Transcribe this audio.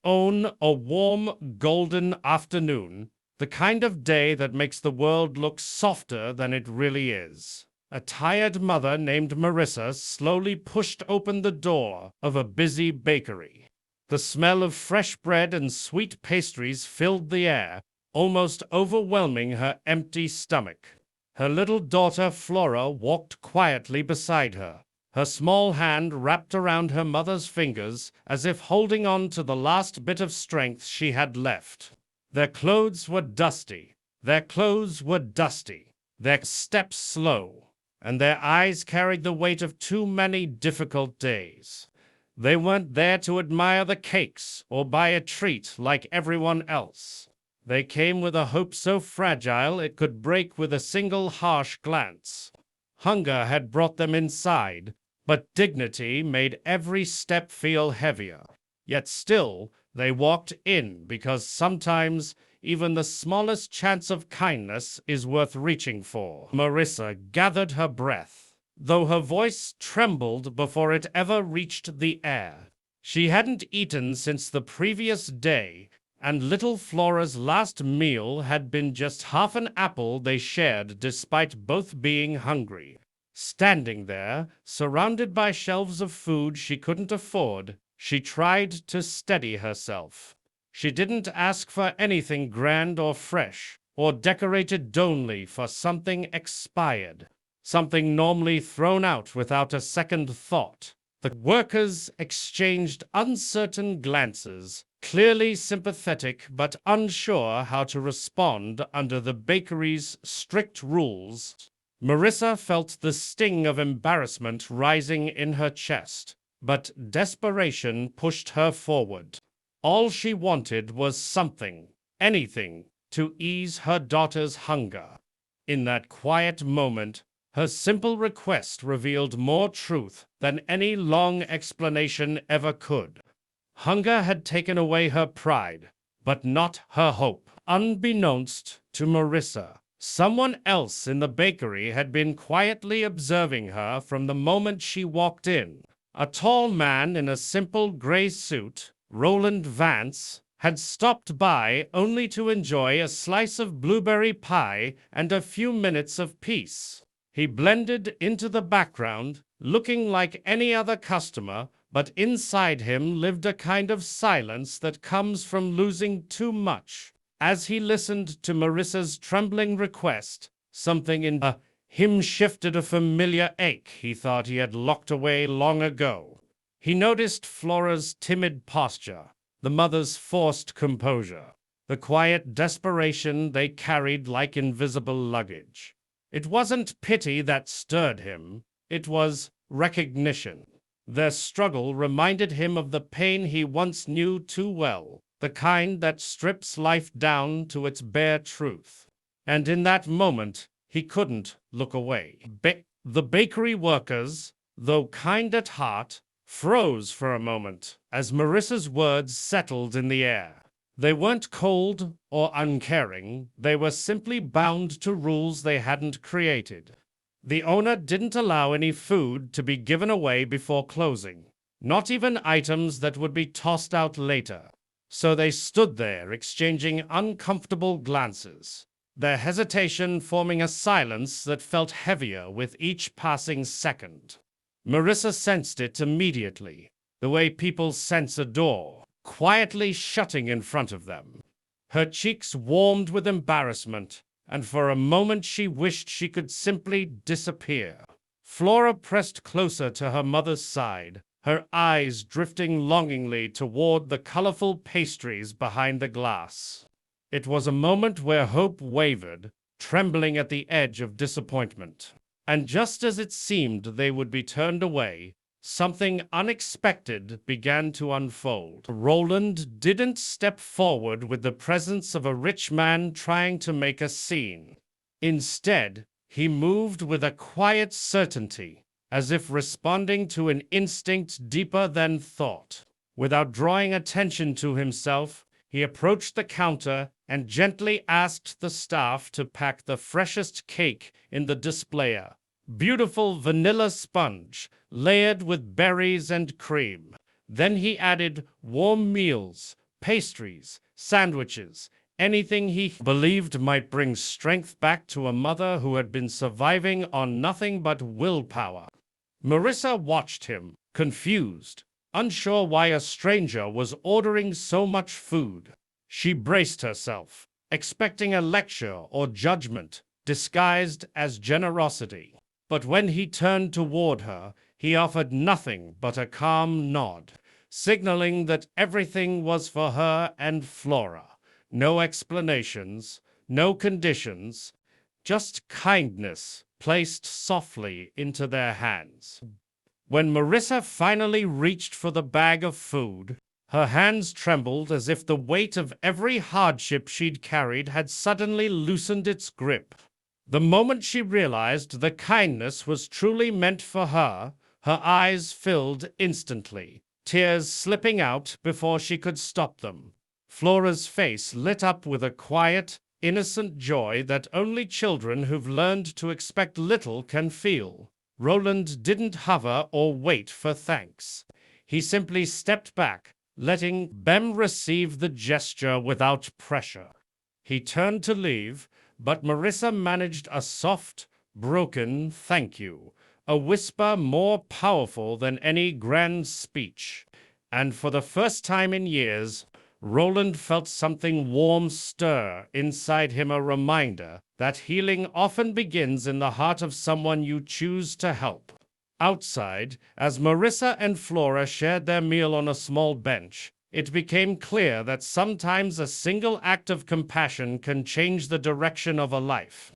own a warm, golden afternoon, the kind of day that makes the world look softer than it really is. A tired mother named Marissa slowly pushed open the door of a busy bakery. The smell of fresh bread and sweet pastries filled the air, almost overwhelming her empty stomach. Her little daughter Flora walked quietly beside her, her small hand wrapped around her mother's fingers as if holding on to the last bit of strength she had left. Their clothes were dusty, their steps slow, and their eyes carried the weight of too many difficult days. They weren't there to admire the cakes or buy a treat like everyone else. They came with a hope so fragile it could break with a single harsh glance. Hunger had brought them inside, but dignity made every step feel heavier. Yet still, they walked in because sometimes even the smallest chance of kindness is worth reaching for. Marissa gathered her breath, though her voice trembled before it ever reached the air. She hadn't eaten since the previous day, and little Flora's last meal had been just half an apple they shared despite both being hungry. Standing there, surrounded by shelves of food she couldn't afford, she tried to steady herself. She didn't ask for anything grand or fresh, or decorated only for something expired, something normally thrown out without a second thought. The workers exchanged uncertain glances, clearly sympathetic but unsure how to respond under the bakery's strict rules. Marissa felt the sting of embarrassment rising in her chest, but desperation pushed her forward. All she wanted was something, anything, to ease her daughter's hunger. In that quiet moment, her simple request revealed more truth than any long explanation ever could. Hunger had taken away her pride, but not her hope. Unbeknownst to Marissa, someone else in the bakery had been quietly observing her from the moment she walked in. A tall man in a simple gray suit, Roland Vance, had stopped by only to enjoy a slice of blueberry pie and a few minutes of peace. He blended into the background, looking like any other customer, but inside him lived a kind of silence that comes from losing too much. As he listened to Marissa's trembling request, something in him shifted a familiar ache he thought he had locked away long ago. He noticed Flora's timid posture, the mother's forced composure, the quiet desperation they carried like invisible luggage. It wasn't pity that stirred him, it was recognition. Their struggle reminded him of the pain he once knew too well, the kind that strips life down to its bare truth. And in that moment, he couldn't look away. The bakery workers, though kind at heart, froze for a moment as Marissa's words settled in the air. They weren't cold or uncaring, they were simply bound to rules they hadn't created. The owner didn't allow any food to be given away before closing, not even items that would be tossed out later. So they stood there exchanging uncomfortable glances, their hesitation forming a silence that felt heavier with each passing second. Marissa sensed it immediately, the way people sense a door quietly shutting in front of them. Her cheeks warmed with embarrassment, and for a moment she wished she could simply disappear. Flora pressed closer to her mother's side, her eyes drifting longingly toward the colorful pastries behind the glass. It was a moment where hope wavered, trembling at the edge of disappointment. And just as it seemed they would be turned away, something unexpected began to unfold. Roland didn't step forward with the presence of a rich man trying to make a scene. Instead, he moved with a quiet certainty, as if responding to an instinct deeper than thought. Without drawing attention to himself, he approached the counter and gently asked the staff to pack the freshest cake in the displayer. Beautiful vanilla sponge, layered with berries and cream. Then he added warm meals, pastries, sandwiches, anything he believed might bring strength back to a mother who had been surviving on nothing but willpower. Marissa watched him, confused, unsure why a stranger was ordering so much food. She braced herself, expecting a lecture or judgment disguised as generosity. But when he turned toward her, he offered nothing but a calm nod, signaling that everything was for her and Flora. No explanations, no conditions, just kindness placed softly into their hands. When Marissa finally reached for the bag of food, her hands trembled as if the weight of every hardship she'd carried had suddenly loosened its grip. The moment she realized the kindness was truly meant for her, her eyes filled instantly, tears slipping out before she could stop them. Flora's face lit up with a quiet, innocent joy that only children who've learned to expect little can feel. Roland didn't hover or wait for thanks. He simply stepped back, letting Bem receive the gesture without pressure. He turned to leave, but Marissa managed a soft, broken thank you, a whisper more powerful than any grand speech. And for the first time in years, Roland felt something warm stir inside him, a reminder that healing often begins in the heart of someone you choose to help. Outside, as Marissa and Flora shared their meal on a small bench, it became clear that sometimes a single act of compassion can change the direction of a life.